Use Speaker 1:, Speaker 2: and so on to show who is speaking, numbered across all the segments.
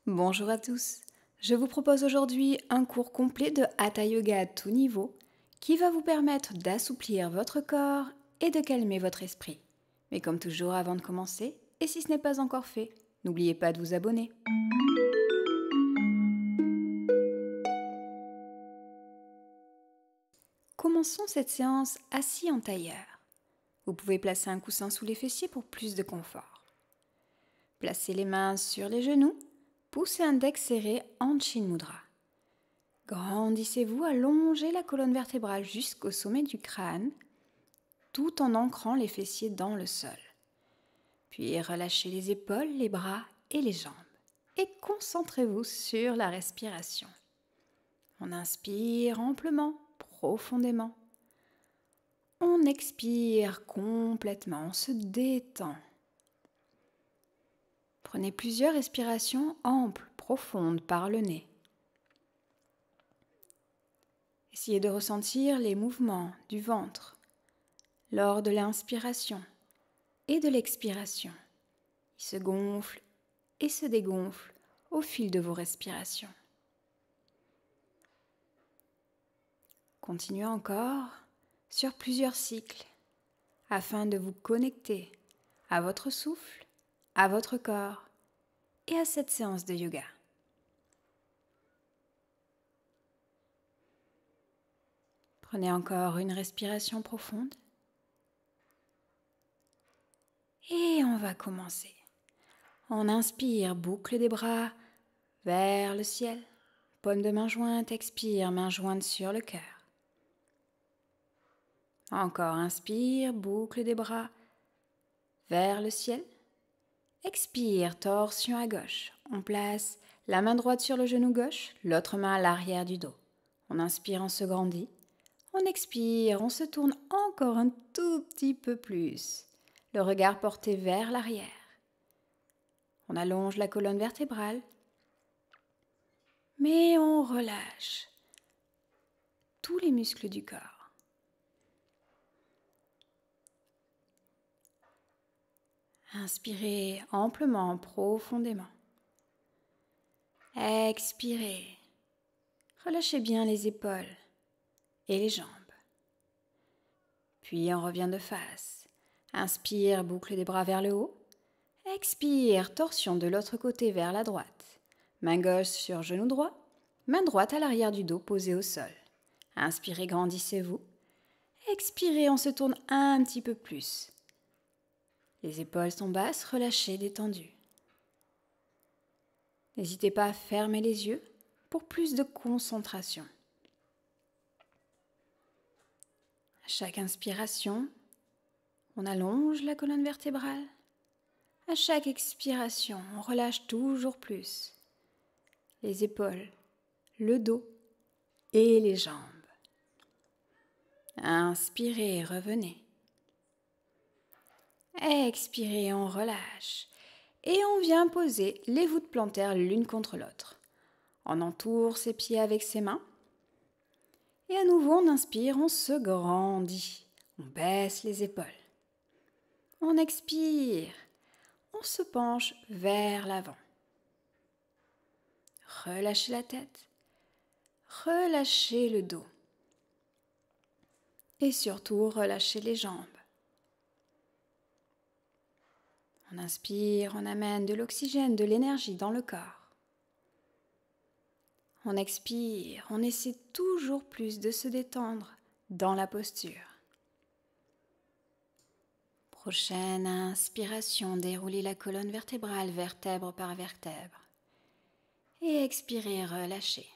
Speaker 1: Bonjour à tous, je vous propose aujourd'hui un cours complet de Hatha Yoga à tout niveau qui va vous permettre d'assouplir votre corps et de calmer votre esprit. Mais comme toujours avant de commencer, et si ce n'est pas encore fait, n'oubliez pas de vous abonner. Commençons cette séance assis en tailleur. Vous pouvez placer un coussin sous les fessiers pour plus de confort. Placez les mains sur les genoux, poussez index serré en Chin Mudra. Grandissez-vous, allongez la colonne vertébrale jusqu'au sommet du crâne, tout en ancrant les fessiers dans le sol. Puis relâchez les épaules, les bras et les jambes. Et concentrez-vous sur la respiration. On inspire amplement, profondément. On expire complètement, on se détend. Prenez plusieurs respirations amples, profondes par le nez. Essayez de ressentir les mouvements du ventre lors de l'inspiration et de l'expiration. Il se gonfle et se dégonfle au fil de vos respirations. Continuez encore sur plusieurs cycles afin de vous connecter à votre souffle, à votre corps et à cette séance de yoga. Prenez encore une respiration profonde. Et on va commencer. On inspire, boucle des bras vers le ciel. Paume de main jointe, expire, main jointe sur le cœur. Encore, inspire, boucle des bras vers le ciel. Expire, torsion à gauche. On place la main droite sur le genou gauche, l'autre main à l'arrière du dos. On inspire, on se grandit. On expire, on se tourne encore un tout petit peu plus. Le regard porté vers l'arrière. On allonge la colonne vertébrale, mais on relâche tous les muscles du corps. Inspirez amplement, profondément. Expirez. Relâchez bien les épaules et les jambes. Puis on revient de face. Inspire, boucle des bras vers le haut. Expire, torsion de l'autre côté vers la droite. Main gauche sur genou droit. Main droite à l'arrière du dos posée au sol. Inspirez, grandissez-vous. Expirez, on se tourne un petit peu plus. Les épaules sont basses, relâchées, détendues. N'hésitez pas à fermer les yeux pour plus de concentration. À chaque inspiration, on allonge la colonne vertébrale. À chaque expiration, on relâche toujours plus les épaules, le dos et les jambes. Inspirez, revenez. Expirez, on relâche. Et on vient poser les voûtes plantaires l'une contre l'autre. On entoure ses pieds avec ses mains. Et à nouveau, on inspire, on se grandit. On baisse les épaules. On expire. On se penche vers l'avant. Relâchez la tête. Relâchez le dos. Et surtout, relâchez les jambes. On inspire, on amène de l'oxygène, de l'énergie dans le corps. On expire, on essaie toujours plus de se détendre dans la posture. Prochaine inspiration, déroulez la colonne vertébrale, vertèbre par vertèbre. Et expirez, relâchez.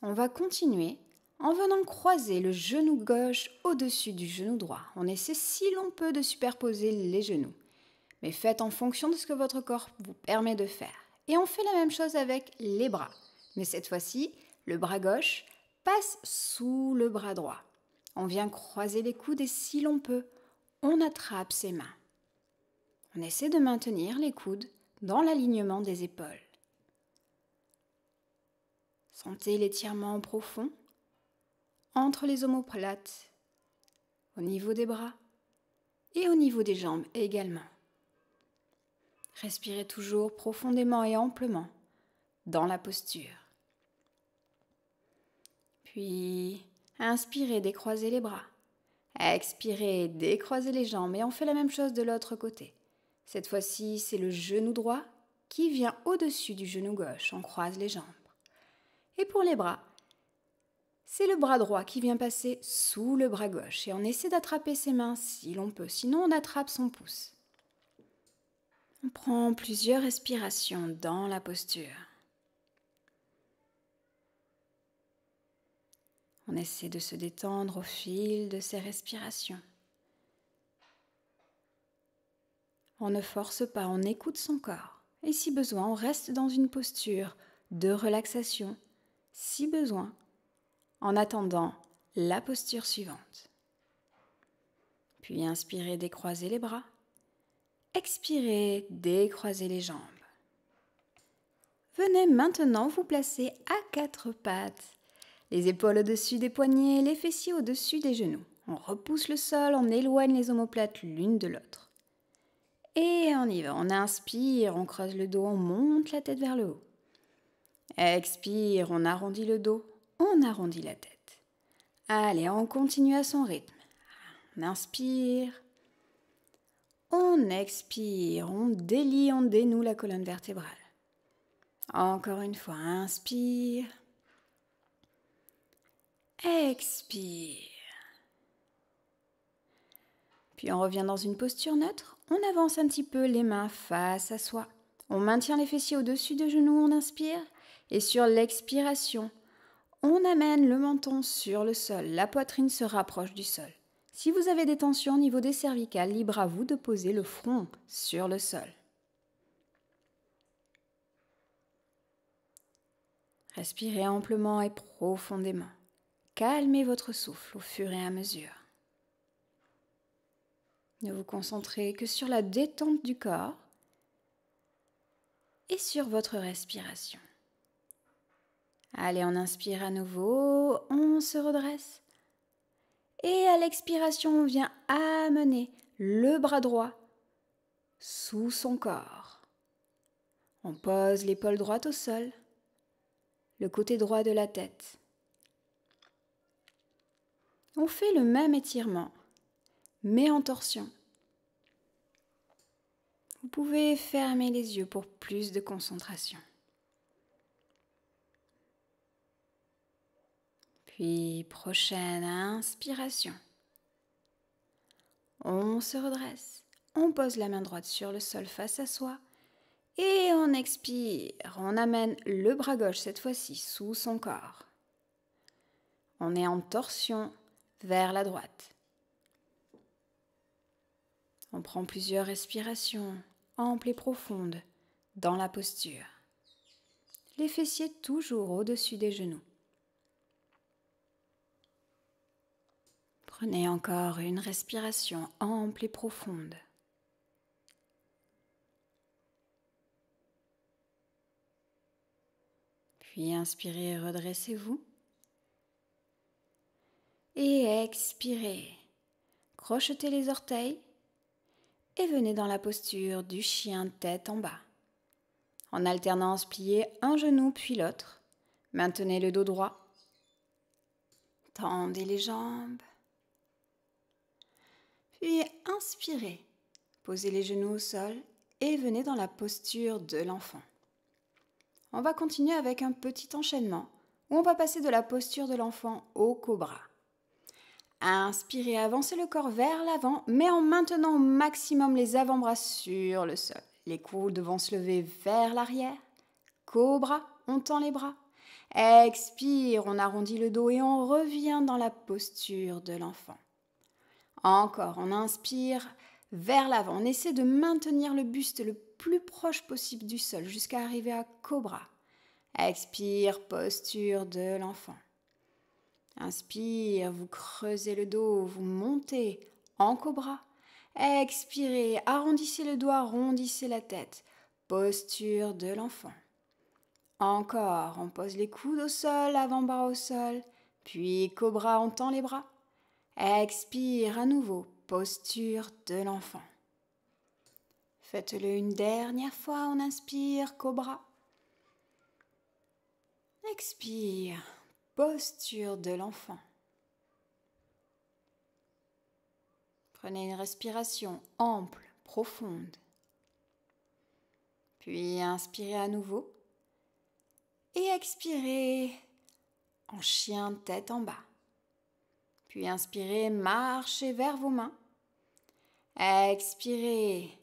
Speaker 1: On va continuer en venant croiser le genou gauche au-dessus du genou droit. On essaie si l'on peut de superposer les genoux. Mais faites en fonction de ce que votre corps vous permet de faire. Et on fait la même chose avec les bras. Mais cette fois-ci, le bras gauche passe sous le bras droit. On vient croiser les coudes et si l'on peut, on attrape ses mains. On essaie de maintenir les coudes dans l'alignement des épaules. Sentez l'étirement profond entre les omoplates, au niveau des bras et au niveau des jambes également. Respirez toujours profondément et amplement dans la posture. Puis, inspirez, décroisez les bras. Expirez, décroisez les jambes et on fait la même chose de l'autre côté. Cette fois-ci, c'est le genou droit qui vient au-dessus du genou gauche. On croise les jambes. Et pour les bras, c'est le bras droit qui vient passer sous le bras gauche et on essaie d'attraper ses mains si l'on peut, sinon on attrape son pouce. On prend plusieurs respirations dans la posture. On essaie de se détendre au fil de ces respirations. On ne force pas, on écoute son corps. Et si besoin, on reste dans une posture de relaxation, si besoin, en attendant la posture suivante. Puis inspirez, décroisez les bras. Expirez, décroisez les jambes. Venez maintenant vous placer à quatre pattes. Les épaules au-dessus des poignets, les fessiers au-dessus des genoux. On repousse le sol, on éloigne les omoplates l'une de l'autre. Et on y va, on inspire, on creuse le dos, on monte la tête vers le haut. Expire, on arrondit le dos, on arrondit la tête. Allez, on continue à son rythme. On inspire, on expire, on délie, on dénoue la colonne vertébrale. Encore une fois, inspire, expire. Puis on revient dans une posture neutre. On avance un petit peu les mains face à soi. On maintient les fessiers au-dessus des genoux, on inspire. Et sur l'expiration, on amène le menton sur le sol. La poitrine se rapproche du sol. Si vous avez des tensions au niveau des cervicales, libre à vous de poser le front sur le sol. Respirez amplement et profondément. Calmez votre souffle au fur et à mesure. Ne vous concentrez que sur la détente du corps et sur votre respiration. Allez, on inspire à nouveau, on se redresse. Et à l'expiration, on vient amener le bras droit sous son corps. On pose l'épaule droite au sol, le côté droit de la tête. On fait le même étirement, mais en torsion. Vous pouvez fermer les yeux pour plus de concentration. Puis, prochaine inspiration. On se redresse, on pose la main droite sur le sol face à soi et on expire. On amène le bras gauche cette fois-ci sous son corps. On est en torsion vers la droite. On prend plusieurs respirations amples et profondes dans la posture. Les fessiers toujours au-dessus des genoux. Prenez encore une respiration ample et profonde. Puis inspirez, redressez-vous. Et expirez. Crochetez les orteils et venez dans la posture du chien tête en bas. En alternance, pliez un genou puis l'autre. Maintenez le dos droit. Tendez les jambes. Puis inspirez. Posez les genoux au sol et venez dans la posture de l'enfant. On va continuer avec un petit enchaînement où on va passer de la posture de l'enfant au cobra. Inspirez, avancez le corps vers l'avant, mais en maintenant au maximum les avant-bras sur le sol. Les coudes vont se lever vers l'arrière. Cobra, on tend les bras. Expire, on arrondit le dos et on revient dans la posture de l'enfant. Encore, on inspire vers l'avant. On essaie de maintenir le buste le plus proche possible du sol jusqu'à arriver à cobra. Expire, posture de l'enfant. Inspire, vous creusez le dos, vous montez en cobra. Expirez, arrondissez le dos, arrondissez la tête. Posture de l'enfant. Encore, on pose les coudes au sol, avant-bras au sol. Puis cobra, on tend les bras. Expire à nouveau, posture de l'enfant. Faites-le une dernière fois. On inspire, cobra. Expire, posture de l'enfant. Prenez une respiration ample, profonde. Puis inspirez à nouveau. Et expirez en chien tête en bas. Puis inspirez, marchez vers vos mains. Expirez,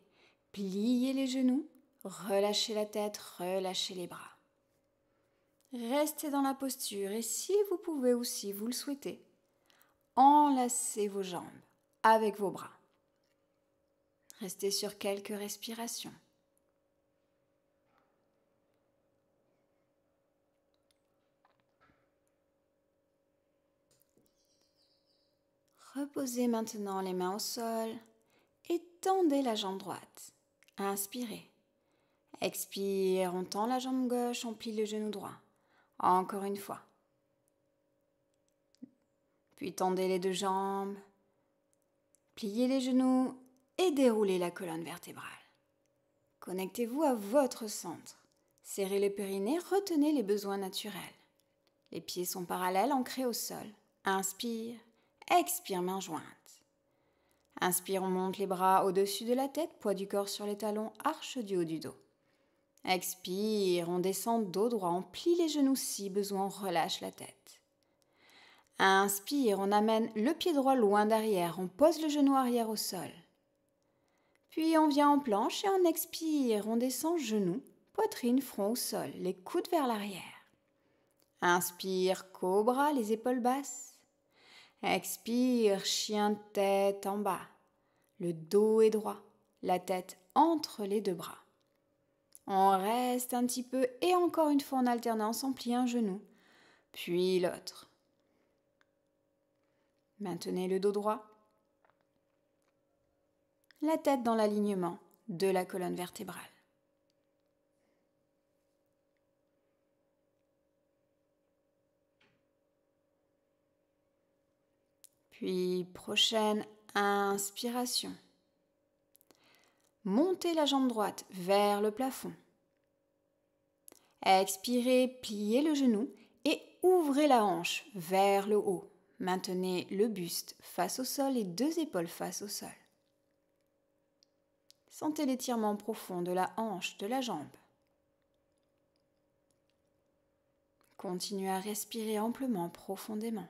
Speaker 1: pliez les genoux, relâchez la tête, relâchez les bras. Restez dans la posture et si vous pouvez ou si vous le souhaitez, enlacez vos jambes avec vos bras. Restez sur quelques respirations. Reposez maintenant les mains au sol et tendez la jambe droite. Inspirez. Expire, on tend la jambe gauche, on plie le genou droit. Encore une fois. Puis tendez les deux jambes, pliez les genoux et déroulez la colonne vertébrale. Connectez-vous à votre centre. Serrez le périnée, retenez les besoins naturels. Les pieds sont parallèles, ancrés au sol. Inspire, expire, mains jointes. Inspire, on monte les bras au-dessus de la tête, poids du corps sur les talons, arche du haut du dos. Expire, on descend dos droit, on plie les genoux si besoin, on relâche la tête. Inspire, on amène le pied droit loin derrière, on pose le genou arrière au sol. Puis on vient en planche et on expire, on descend genoux, poitrine, front au sol, les coudes vers l'arrière. Inspire, cobra, les épaules basses. Expire, chien tête en bas. Le dos est droit, la tête entre les deux bras. On reste un petit peu et encore une fois en alternance, on plie un genou, puis l'autre. Maintenez le dos droit. La tête dans l'alignement de la colonne vertébrale. Puis, prochaine inspiration. Montez la jambe droite vers le plafond. Expirez, pliez le genou et ouvrez la hanche vers le haut. Maintenez le buste face au sol et deux épaules face au sol. Sentez l'étirement profond de la hanche, de la jambe. Continuez à respirer amplement, profondément.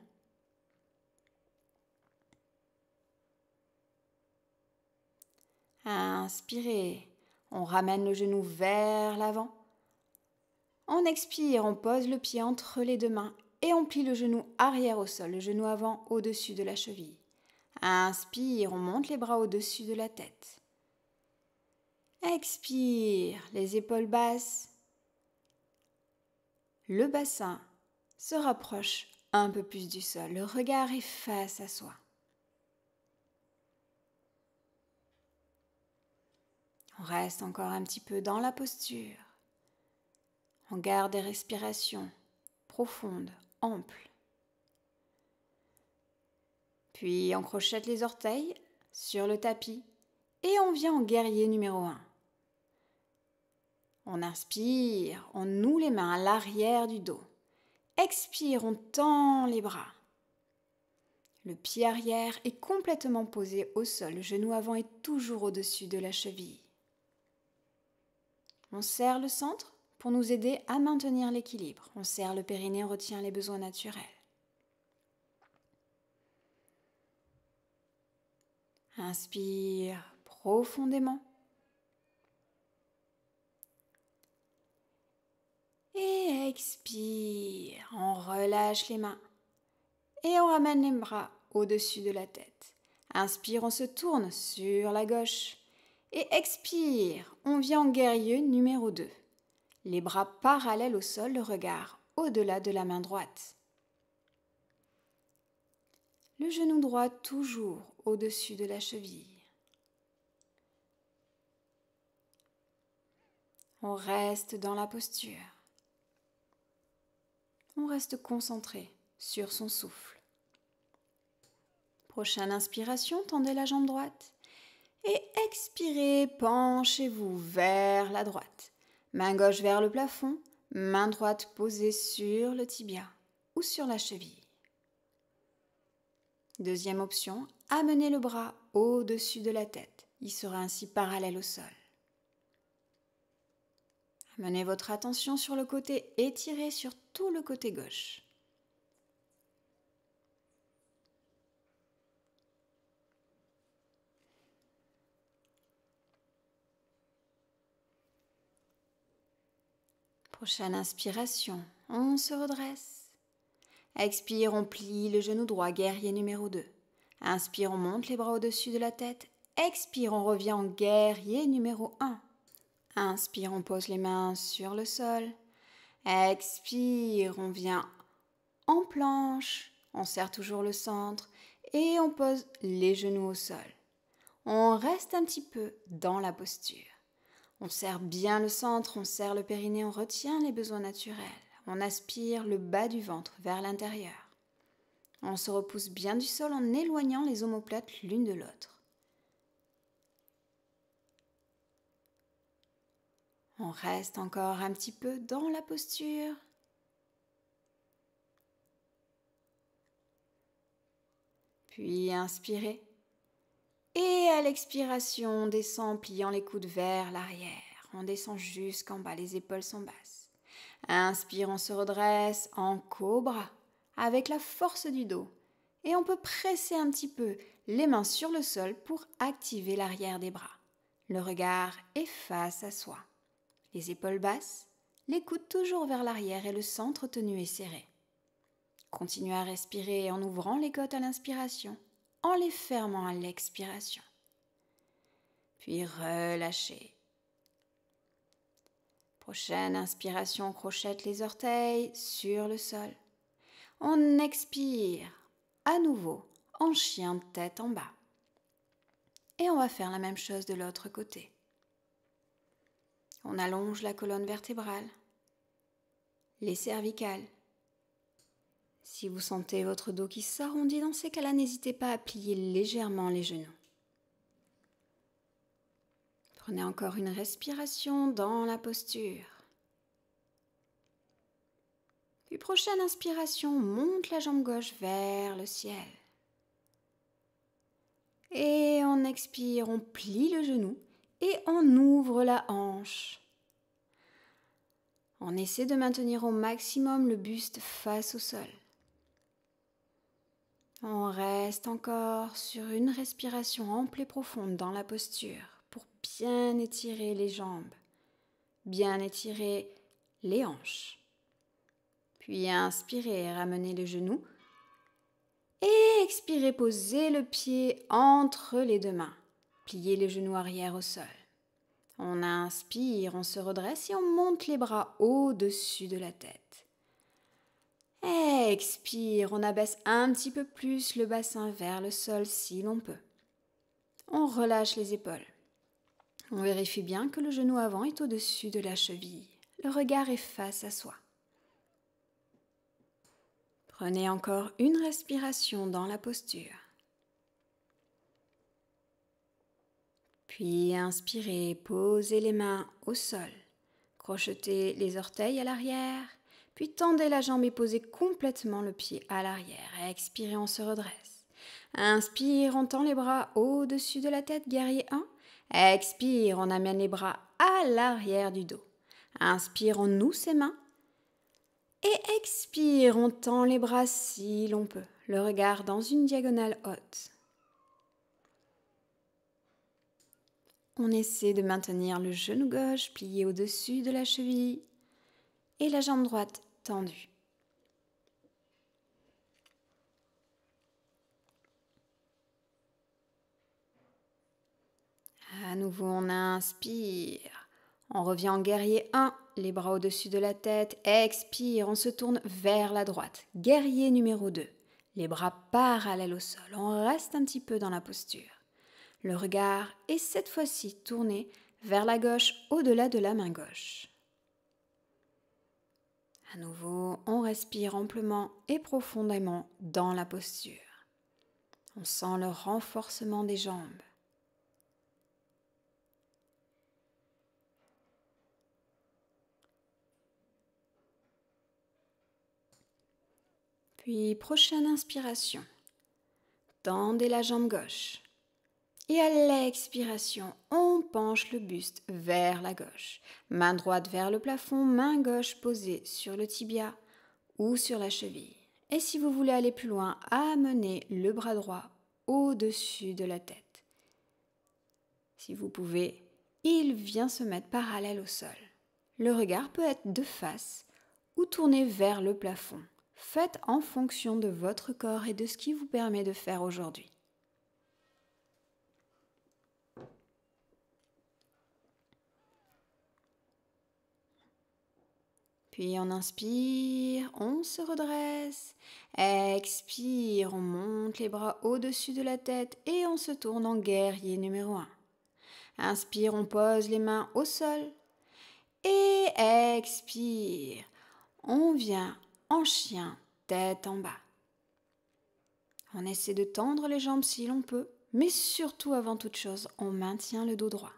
Speaker 1: Inspirez, on ramène le genou vers l'avant. On expire, on pose le pied entre les deux mains et on plie le genou arrière au sol, le genou avant au-dessus de la cheville. Inspire, on monte les bras au-dessus de la tête. Expire, les épaules basses. Le bassin se rapproche un peu plus du sol, le regard est face à soi. On reste encore un petit peu dans la posture. On garde des respirations profondes, amples. Puis on crochette les orteils sur le tapis et on vient en guerrier numéro 1. On inspire, on noue les mains à l'arrière du dos. Expire, on tend les bras. Le pied arrière est complètement posé au sol, le genou avant est toujours au-dessus de la cheville. On serre le centre pour nous aider à maintenir l'équilibre. On serre le périnée, on retient les besoins naturels. Inspire profondément. Et expire, on relâche les mains. Et on ramène les bras au-dessus de la tête. Inspire, on se tourne sur la gauche. Et expire, on vient en guerrier numéro 2. Les bras parallèles au sol, le regard au-delà de la main droite. Le genou droit toujours au-dessus de la cheville. On reste dans la posture. On reste concentré sur son souffle. Prochaine inspiration, tendez la jambe droite. Et expirez, penchez-vous vers la droite. Main gauche vers le plafond, main droite posée sur le tibia ou sur la cheville. Deuxième option, amenez le bras au-dessus de la tête. Il sera ainsi parallèle au sol. Amenez votre attention sur le côté étiré sur tout le côté gauche. Prochaine inspiration, on se redresse. Expire, on plie le genou droit, guerrier numéro 2. Inspire, on monte les bras au-dessus de la tête. Expire, on revient en guerrier numéro 1. Inspire, on pose les mains sur le sol. Expire, on vient en planche. On serre toujours le centre et on pose les genoux au sol. On reste un petit peu dans la posture. On serre bien le centre, on serre le périnée, on retient les besoins naturels. On aspire le bas du ventre vers l'intérieur. On se repousse bien du sol en éloignant les omoplates l'une de l'autre. On reste encore un petit peu dans la posture. Puis inspirez. Et à l'expiration, on descend pliant les coudes vers l'arrière. On descend jusqu'en bas, les épaules sont basses. Inspire, on se redresse en cobra avec la force du dos. Et on peut presser un petit peu les mains sur le sol pour activer l'arrière des bras. Le regard est face à soi. Les épaules basses, les coudes toujours vers l'arrière et le centre tenu et serré. Continuez à respirer en ouvrant les côtes à l'inspiration, en les fermant à l'expiration. Puis relâchez. Prochaine inspiration, on crochette les orteils sur le sol. On expire à nouveau en chien tête en bas. Et on va faire la même chose de l'autre côté. On allonge la colonne vertébrale, les cervicales. Si vous sentez votre dos qui s'arrondit dans ces cas-là, n'hésitez pas à plier légèrement les genoux. Prenez encore une respiration dans la posture. Puis prochaine inspiration, on monte la jambe gauche vers le ciel. Et on expire, on plie le genou et on ouvre la hanche. On essaie de maintenir au maximum le buste face au sol. On reste encore sur une respiration ample et profonde dans la posture pour bien étirer les jambes, bien étirer les hanches. Puis inspirez, ramenez le genou et expirez, posez le pied entre les deux mains. Pliez les genoux arrière au sol. On inspire, on se redresse et on monte les bras au-dessus de la tête. Expire, on abaisse un petit peu plus le bassin vers le sol si l'on peut. On relâche les épaules. On vérifie bien que le genou avant est au-dessus de la cheville. Le regard est face à soi. Prenez encore une respiration dans la posture. Puis inspirez, posez les mains au sol. Crochetez les orteils à l'arrière. Puis tendez la jambe et posez complètement le pied à l'arrière. Expirez, on se redresse. Inspire, on tend les bras au-dessus de la tête, guerrier 1. Expire, on amène les bras à l'arrière du dos. Inspire, on noue ses mains. Et expire, on tend les bras si l'on peut. Le regard dans une diagonale haute. On essaie de maintenir le genou gauche plié au-dessus de la cheville et la jambe droite tendue. À nouveau, on inspire. On revient en guerrier 1, les bras au-dessus de la tête. Expire, on se tourne vers la droite. Guerrier numéro 2, les bras parallèles au sol. On reste un petit peu dans la posture. Le regard est cette fois-ci tourné vers la gauche au-delà de la main gauche. À nouveau, on respire amplement et profondément dans la posture. On sent le renforcement des jambes. Puis prochaine inspiration, tendez la jambe gauche. Et à l'expiration, on penche le buste vers la gauche. Main droite vers le plafond, main gauche posée sur le tibia ou sur la cheville. Et si vous voulez aller plus loin, amenez le bras droit au-dessus de la tête. Si vous pouvez, il vient se mettre parallèle au sol. Le regard peut être de face ou tourné vers le plafond. Faites en fonction de votre corps et de ce qui vous permet de faire aujourd'hui. Puis on inspire, on se redresse. Expire, on monte les bras au-dessus de la tête et on se tourne en guerrier numéro 1. Inspire, on pose les mains au sol. Et expire, on vient en chien, tête en bas. On essaie de tendre les jambes si l'on peut, mais surtout avant toute chose, on maintient le dos droit.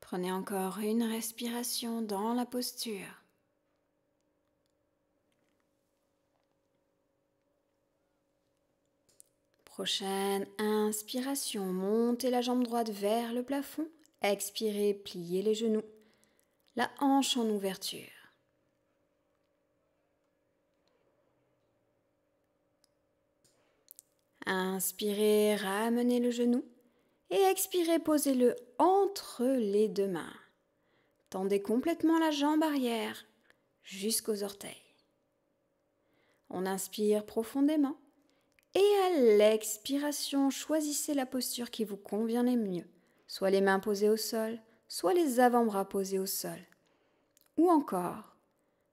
Speaker 1: Prenez encore une respiration dans la posture. Prochaine inspiration, montez la jambe droite vers le plafond. Expirez, pliez les genoux. La hanche en ouverture. Inspirez, ramenez le genou. Et expirez, posez-le entre les deux mains. Tendez complètement la jambe arrière jusqu'aux orteils. On inspire profondément. Et à l'expiration, choisissez la posture qui vous convient le mieux. Soit les mains posées au sol, soit les avant-bras posés au sol. Ou encore,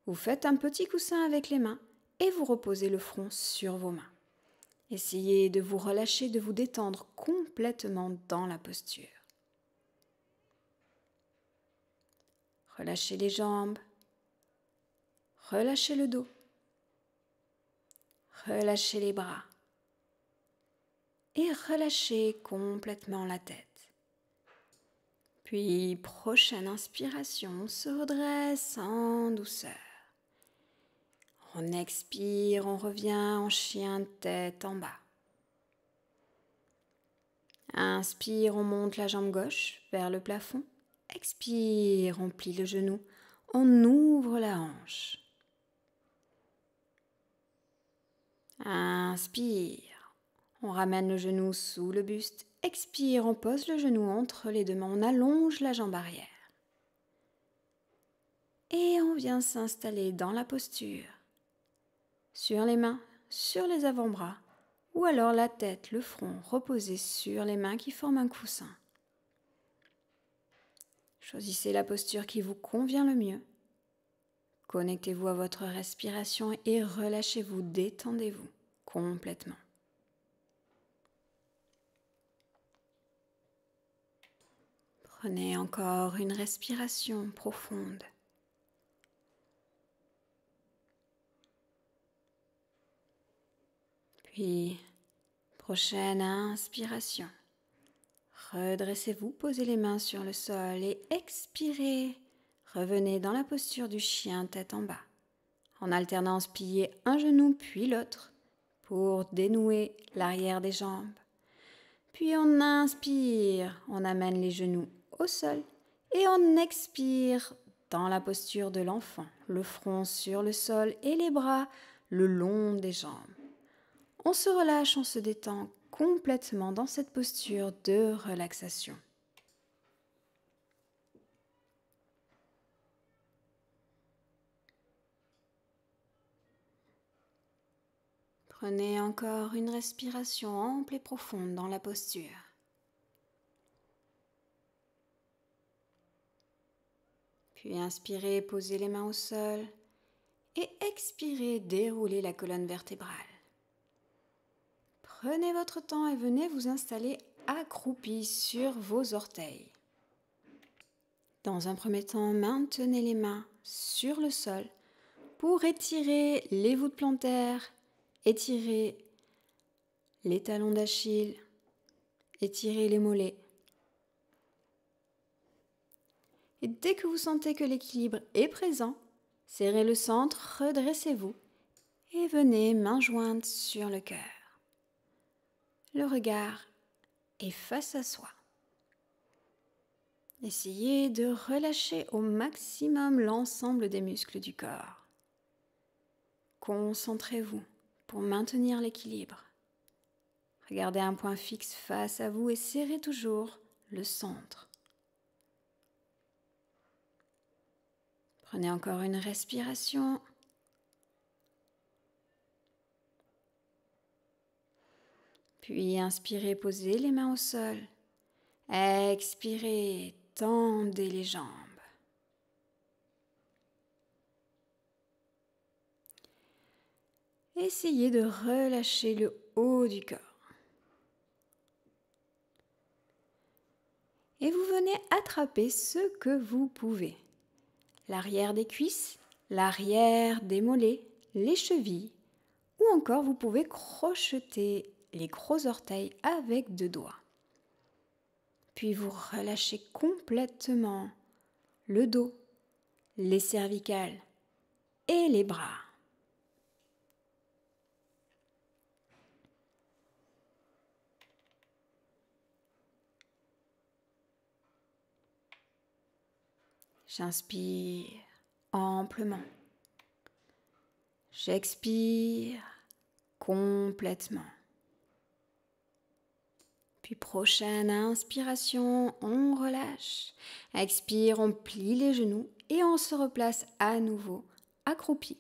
Speaker 1: vous faites un petit coussin avec les mains et vous reposez le front sur vos mains. Essayez de vous relâcher, de vous détendre complètement dans la posture. Relâchez les jambes, relâchez le dos, relâchez les bras et relâchez complètement la tête. Puis, prochaine inspiration, on se redresse en douceur. On expire, on revient en chien tête en bas. Inspire, on monte la jambe gauche vers le plafond. Expire, on plie le genou, on ouvre la hanche. Inspire, on ramène le genou sous le buste. Expire, on pose le genou entre les deux mains, on allonge la jambe arrière. Et on vient s'installer dans la posture, sur les mains, sur les avant-bras, ou alors la tête, le front reposé sur les mains qui forment un coussin. Choisissez la posture qui vous convient le mieux. Connectez-vous à votre respiration et relâchez-vous, détendez-vous complètement. Prenez encore une respiration profonde. Puis, prochaine inspiration. Redressez-vous, posez les mains sur le sol et expirez. Revenez dans la posture du chien tête en bas. En alternance, pliez un genou puis l'autre pour dénouer l'arrière des jambes. Puis on inspire, on amène les genoux au sol et on expire dans la posture de l'enfant, le front sur le sol et les bras le long des jambes. On se relâche, on se détend complètement dans cette posture de relaxation. Prenez encore une respiration ample et profonde dans la posture. Puis inspirez, posez les mains au sol et expirez, déroulez la colonne vertébrale. Prenez votre temps et venez vous installer accroupi sur vos orteils. Dans un premier temps, maintenez les mains sur le sol pour étirer les voûtes plantaires, étirer les talons d'Achille, étirer les mollets. Et dès que vous sentez que l'équilibre est présent, serrez le centre, redressez-vous et venez main jointe sur le cœur. Le regard est face à soi. Essayez de relâcher au maximum l'ensemble des muscles du corps. Concentrez-vous pour maintenir l'équilibre. Regardez un point fixe face à vous et serrez toujours le centre. Prenez encore une respiration. Puis inspirez, posez les mains au sol. Expirez, tendez les jambes. Essayez de relâcher le haut du corps. Et vous venez attraper ce que vous pouvez. L'arrière des cuisses, l'arrière des mollets, les chevilles, ou encore vous pouvez crocheter les gros orteils avec 2 doigts. Puis vous relâchez complètement le dos, les cervicales et les bras. J'inspire amplement. J'expire complètement. Puis prochaine inspiration, on relâche. Expire, on plie les genoux et on se replace à nouveau accroupi,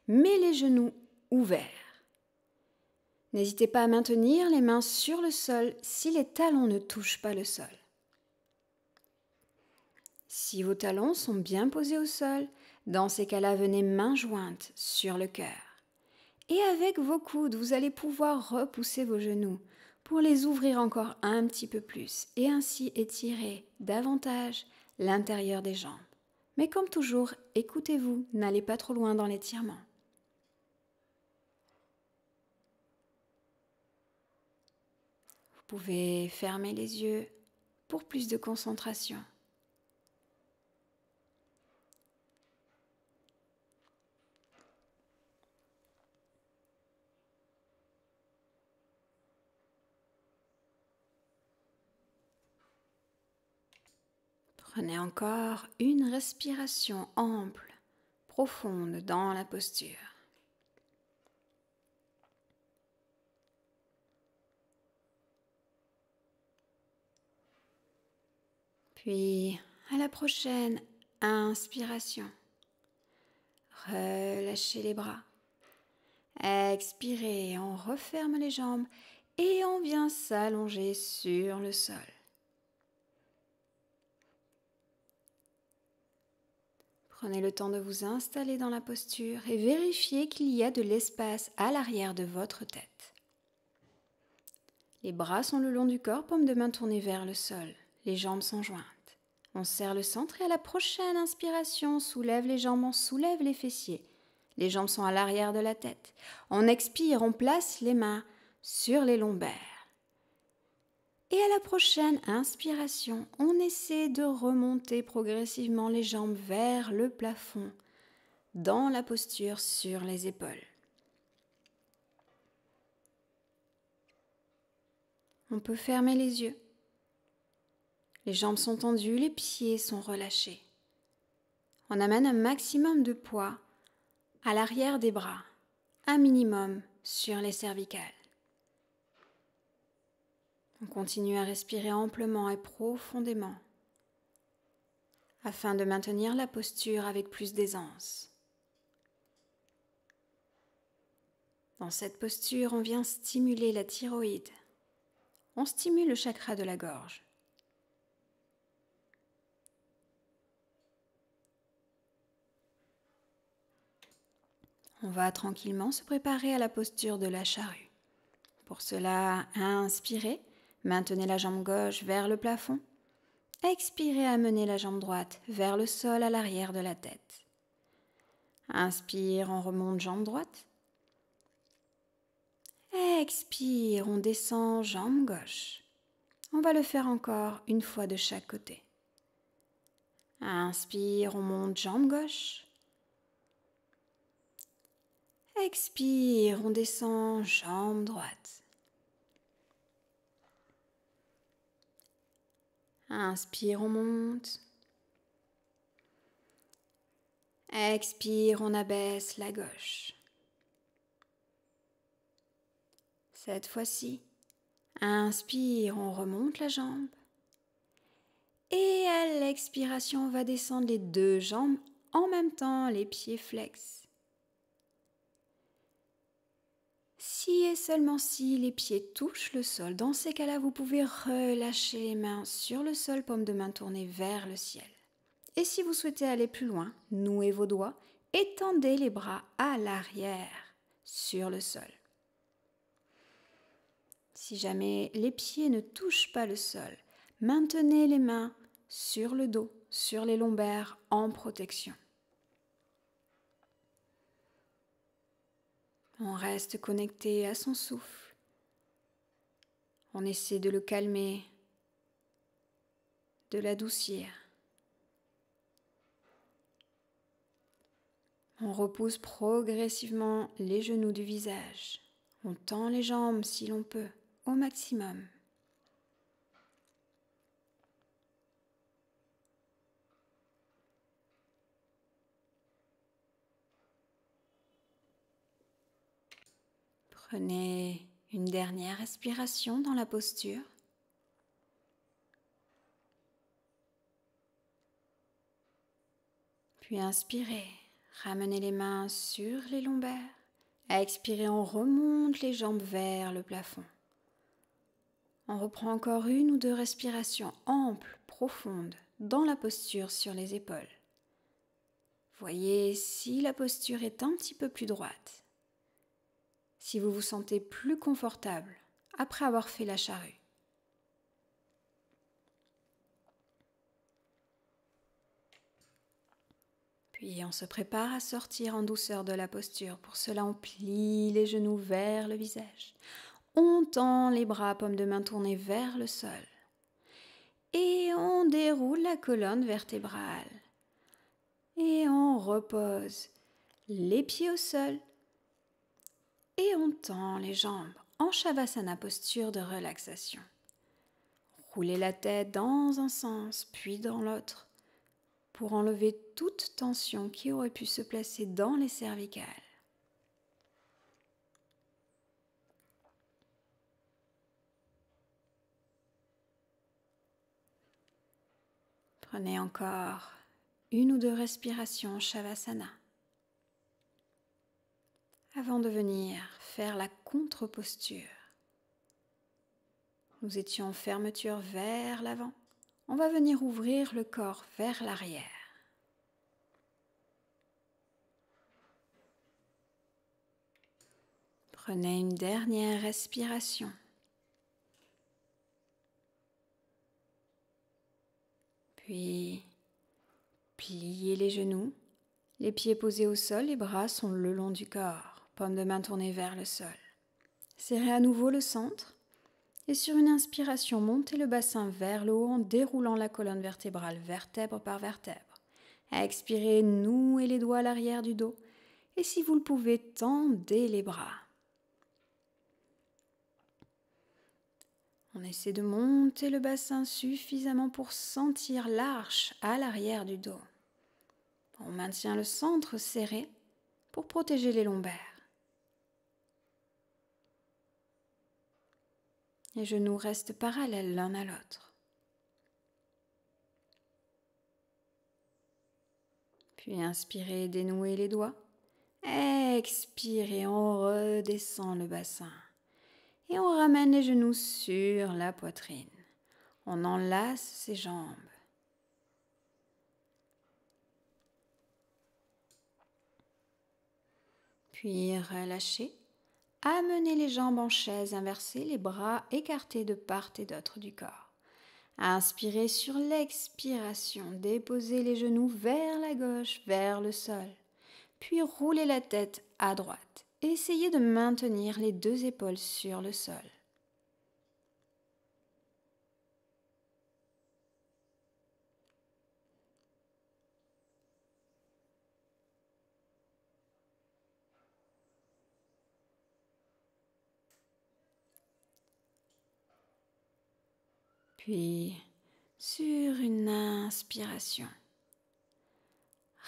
Speaker 1: mais les genoux ouverts. N'hésitez pas à maintenir les mains sur le sol si les talons ne touchent pas le sol. Si vos talons sont bien posés au sol, dans ces cas-là, venez main jointe sur le cœur. Et avec vos coudes, vous allez pouvoir repousser vos genoux pour les ouvrir encore un petit peu plus et ainsi étirer davantage l'intérieur des jambes. Mais comme toujours, écoutez-vous, n'allez pas trop loin dans l'étirement. Vous pouvez fermer les yeux pour plus de concentration. Prenez encore une respiration ample, profonde dans la posture. Puis, à la prochaine inspiration, relâchez les bras. Expirez, on referme les jambes et on vient s'allonger sur le sol. Prenez le temps de vous installer dans la posture et vérifiez qu'il y a de l'espace à l'arrière de votre tête. Les bras sont le long du corps, paume de main tournée vers le sol. Les jambes sont jointes. On serre le centre et à la prochaine inspiration, on soulève les jambes, on soulève les fessiers. Les jambes sont à l'arrière de la tête. On expire, on place les mains sur les lombaires. Et à la prochaine inspiration, on essaie de remonter progressivement les jambes vers le plafond, dans la posture sur les épaules. On peut fermer les yeux. Les jambes sont tendues, les pieds sont relâchés. On amène un maximum de poids à l'arrière des bras, un minimum sur les cervicales. On continue à respirer amplement et profondément afin de maintenir la posture avec plus d'aisance. Dans cette posture, on vient stimuler la thyroïde. On stimule le chakra de la gorge. On va tranquillement se préparer à la posture de la charrue. Pour cela, inspirez, maintenez la jambe gauche vers le plafond. Expirez, amenez la jambe droite vers le sol à l'arrière de la tête. Inspire, on remonte jambe droite. Expire, on descend jambe gauche. On va le faire encore une fois de chaque côté. Inspire, on monte jambe gauche. Expire, on descend jambe droite. Inspire, on monte. Expire, on abaisse la gauche. Cette fois-ci, inspire, on remonte la jambe. Et à l'expiration, on va descendre les deux jambes en même temps, les pieds flex. Si et seulement si les pieds touchent le sol, dans ces cas-là, vous pouvez relâcher les mains sur le sol, paume de main tournée vers le ciel. Et si vous souhaitez aller plus loin, nouez vos doigts et tendez les bras à l'arrière sur le sol. Si jamais les pieds ne touchent pas le sol, maintenez les mains sur le dos, sur les lombaires en protection. On reste connecté à son souffle. On essaie de le calmer, de l'adoucir. On repousse progressivement les genoux du visage. On tend les jambes si l'on peut, au maximum. Prenez une dernière respiration dans la posture. Puis inspirez, ramenez les mains sur les lombaires. Expirez, on remonte les jambes vers le plafond. On reprend encore une ou deux respirations amples, profondes, dans la posture sur les épaules. Voyez si la posture est un petit peu plus droite. Si vous vous sentez plus confortable après avoir fait la charrue. Puis on se prépare à sortir en douceur de la posture. Pour cela, on plie les genoux vers le visage. On tend les bras, paume de main tournée vers le sol. Et on déroule la colonne vertébrale. Et on repose les pieds au sol. Et on tend les jambes en Shavasana, posture de relaxation. Roulez la tête dans un sens, puis dans l'autre, pour enlever toute tension qui aurait pu se placer dans les cervicales. Prenez encore une ou deux respirations Shavasana avant de venir faire la contre-posture. Nous étions en fermeture vers l'avant. On va venir ouvrir le corps vers l'arrière. Prenez une dernière respiration. Puis, pliez les genoux, les pieds posés au sol, les bras sont le long du corps, paume de main tournée vers le sol. Serrez à nouveau le centre et sur une inspiration, montez le bassin vers le haut en déroulant la colonne vertébrale vertèbre par vertèbre. Expirez, nouez les doigts à l'arrière du dos et si vous le pouvez, tendez les bras. On essaie de monter le bassin suffisamment pour sentir l'arche à l'arrière du dos. On maintient le centre serré pour protéger les lombaires. Les genoux restent parallèles l'un à l'autre. Puis inspirez, dénouez les doigts. Expirez, on redescend le bassin. Et on ramène les genoux sur la poitrine. On enlace ses jambes. Puis relâchez. Amenez les jambes en chaise inversée, les bras écartés de part et d'autre du corps. Inspirez sur l'expiration. Déposez les genoux vers la gauche, vers le sol. Puis roulez la tête à droite. Essayez de maintenir les deux épaules sur le sol. Puis, sur une inspiration,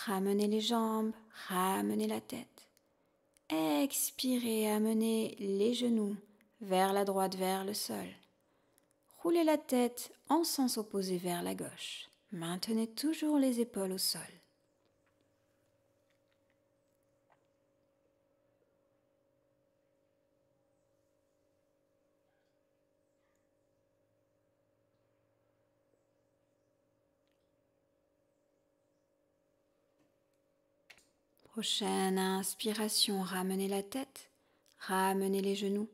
Speaker 1: ramenez les jambes, ramenez la tête. Expirez, amenez les genoux vers la droite, vers le sol. Roulez la tête en sens opposé vers la gauche. Maintenez toujours les épaules au sol. Prochaine inspiration, ramenez la tête, ramenez les genoux.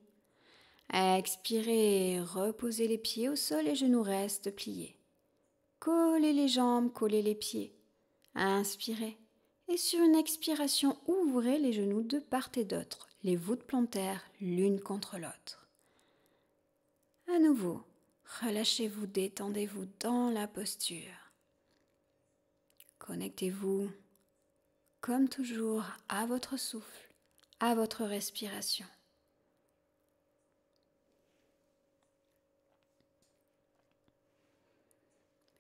Speaker 1: Expirez, reposez les pieds au sol, les genoux restent pliés. Collez les jambes, collez les pieds. Inspirez. Et sur une expiration, ouvrez les genoux de part et d'autre, les voûtes plantaires l'une contre l'autre. À nouveau, relâchez-vous, détendez-vous dans la posture. Connectez-vous, comme toujours, à votre souffle, à votre respiration.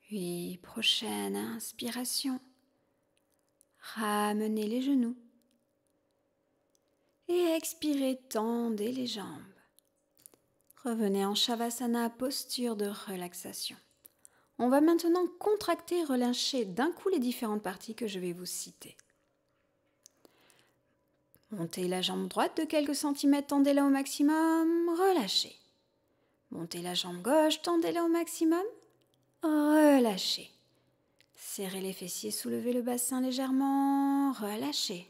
Speaker 1: Puis, prochaine inspiration, ramenez les genoux. Et expirez, tendez les jambes. Revenez en Shavasana, posture de relaxation. On va maintenant contracter et relâcher d'un coup les différentes parties que je vais vous citer. Montez la jambe droite de quelques centimètres, tendez-la au maximum, relâchez. Montez la jambe gauche, tendez-la au maximum, relâchez. Serrez les fessiers, soulevez le bassin légèrement, relâchez.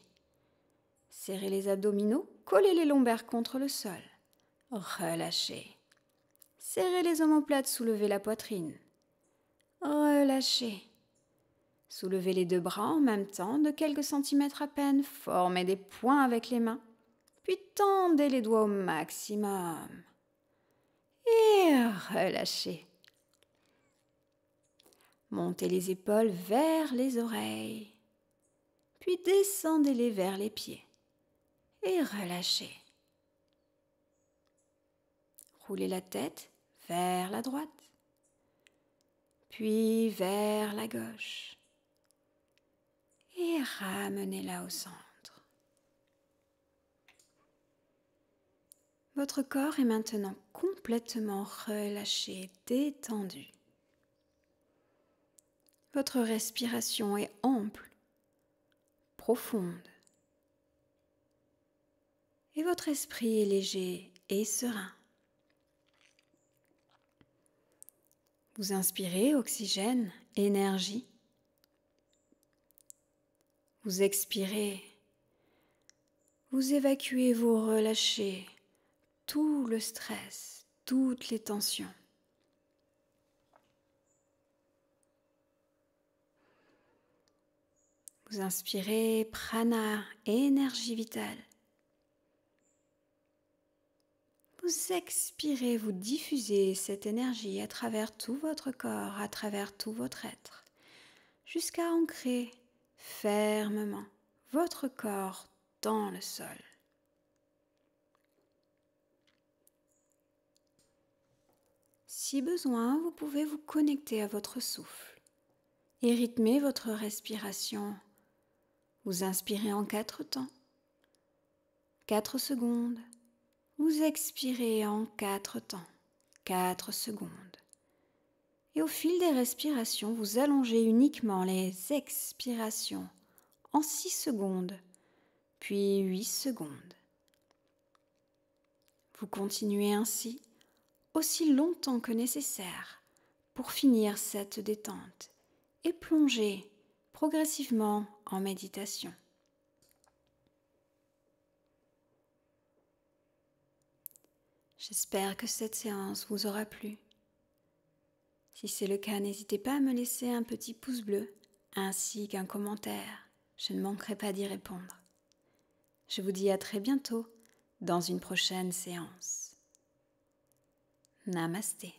Speaker 1: Serrez les abdominaux, collez les lombaires contre le sol, relâchez. Serrez les omoplates, soulevez la poitrine, relâchez. Soulevez les deux bras en même temps, de quelques centimètres à peine, formez des points avec les mains, puis tendez les doigts au maximum. Et relâchez. Montez les épaules vers les oreilles, puis descendez-les vers les pieds et relâchez. Roulez la tête vers la droite, puis vers la gauche et ramenez-la au centre. Votre corps est maintenant complètement relâché, détendu. Votre respiration est ample, profonde. Et votre esprit est léger et serein. Vous inspirez oxygène, énergie. Vous expirez. Vous évacuez, vous relâchez tout le stress, toutes les tensions. Vous inspirez prana, énergie vitale. Vous expirez, vous diffusez cette énergie à travers tout votre corps, à travers tout votre être, jusqu'à ancrer fermement votre corps dans le sol. Si besoin, vous pouvez vous connecter à votre souffle et rythmer votre respiration. Vous inspirez en 4 temps, 4 secondes. Vous expirez en 4 temps, 4 secondes. Et au fil des respirations, vous allongez uniquement les expirations en 6 secondes, puis 8 secondes. Vous continuez ainsi aussi longtemps que nécessaire pour finir cette détente et plonger progressivement en méditation. J'espère que cette séance vous aura plu. Si c'est le cas, n'hésitez pas à me laisser un petit pouce bleu ainsi qu'un commentaire. Je ne manquerai pas d'y répondre. Je vous dis à très bientôt dans une prochaine séance. Namasté.